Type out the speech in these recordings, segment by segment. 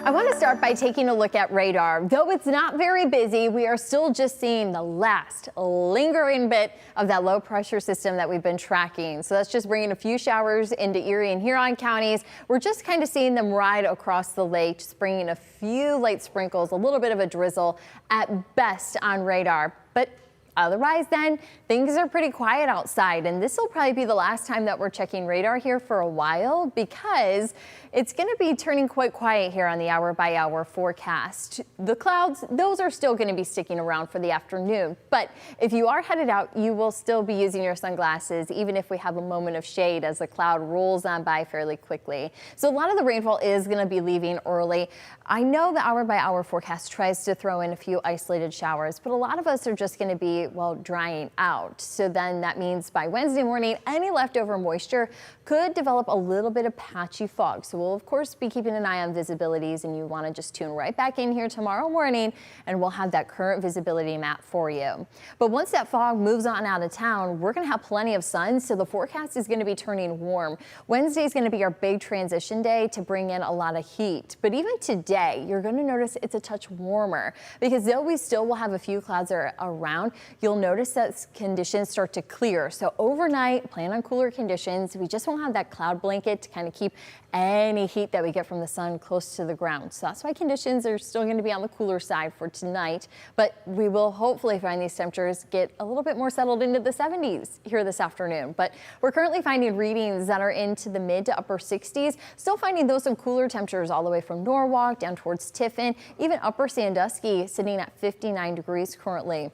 I want to start by taking a look at radar. Though it's not very busy, we are still just seeing the last lingering bit of that low pressure system that we've been tracking. So that's just bringing a few showers into Erie and Huron counties. We're just kind of seeing them ride across the lake, just bringing a few light sprinkles, a little bit of a drizzle at best on radar. But otherwise, then, things are pretty quiet outside, and this will probably be the last time that we're checking radar here for a while because it's going to be turning quite quiet here on the hour-by-hour forecast. The clouds, those are still going to be sticking around for the afternoon, but if you are headed out, you will still be using your sunglasses, even if we have a moment of shade as the cloud rolls on by fairly quickly. So a lot of the rainfall is going to be leaving early. I know the hour-by-hour forecast tries to throw in a few isolated showers, but a lot of us are just going to be, well, drying out. So then that means by Wednesday morning, any leftover moisture could develop a little bit of patchy fog. So we'll of course be keeping an eye on visibilities, and you want to just tune right back in here tomorrow morning and we'll have that current visibility map for you. But once that fog moves on out of town, we're going to have plenty of sun, so the forecast is going to be turning warm. Wednesday is going to be our big transition day to bring in a lot of heat. But even today, you're going to notice it's a touch warmer because though we still will have a few clouds around, you'll notice that conditions start to clear. So overnight, plan on cooler conditions. We just won't have that cloud blanket to kind of keep any heat that we get from the sun close to the ground. So that's why conditions are still going to be on the cooler side for tonight. But we will hopefully find these temperatures get a little bit more settled into the 70s here this afternoon. But we're currently finding readings that are into the mid to upper 60s. Still finding those some cooler temperatures all the way from Norwalk down towards Tiffin, even upper Sandusky sitting at 59 degrees currently.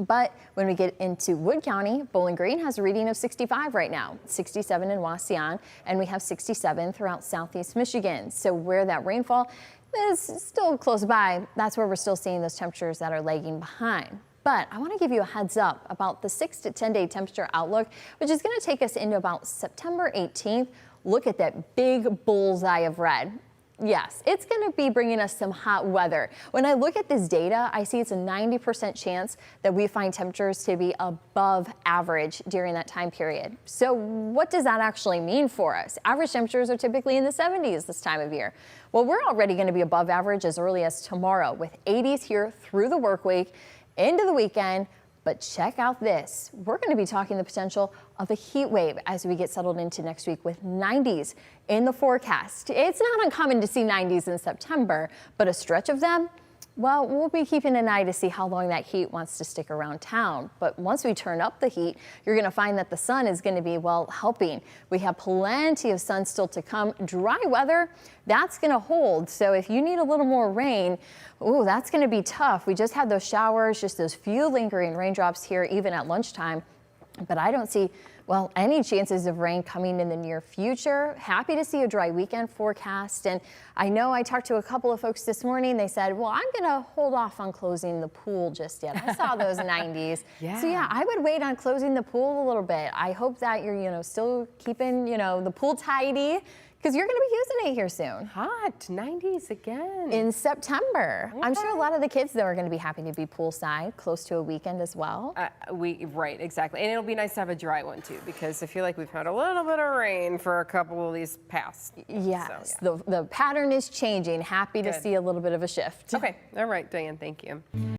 But when we get into Wood County, Bowling Green has a reading of 65 right now, 67 in Wauseon, and we have 67 throughout southeast Michigan. So where that rainfall is still close by, that's where we're still seeing those temperatures that are lagging behind. But I want to give you a heads up about the 6 to 10 day temperature outlook, which is going to take us into about September 18th. Look at that big bullseye of red. Yes, it's going to be bringing us some hot weather. When I look at this data, I see it's a 90% chance that we find temperatures to be above average during that time period. So what does that actually mean for us? Average temperatures are typically in the 70s this time of year. Well, we're already going to be above average as early as tomorrow with 80s here through the work week into the weekend. But check out this. We're going to be talking the potential of a heat wave as we get settled into next week with 90s in the forecast. It's not uncommon to see 90s in September, but a stretch of them, well, we'll be keeping an eye to see how long that heat wants to stick around town. But once we turn up the heat, you're going to find that the sun is going to be, well, helping. We have plenty of sun still to come. Dry weather, that's going to hold. So if you need a little more rain, ooh, that's going to be tough. We just had those showers, just those few lingering raindrops here, even at lunchtime. But I don't see, well, any chances of rain coming in the near future. Happy to see a dry weekend forecast. And I know I talked to a couple of folks this morning. They said, well, I'm going to hold off on closing the pool just yet. I saw those 90s. Yeah. So yeah, I would wait on closing the pool a little bit. I hope that you're, still keeping, the pool tidy, because you're going to be using it here soon. Hot, 90s again. In September. Okay. I'm sure a lot of the kids, though, are going to be happy to be poolside, close to a weekend as well. Right, exactly. And it'll be nice to have a dry one, too, because I feel like we've had a little bit of rain for a couple of these past. Yes, So, yeah. the pattern is changing. Happy to Good. see a little bit of a shift. Okay, all right, Diane, thank you.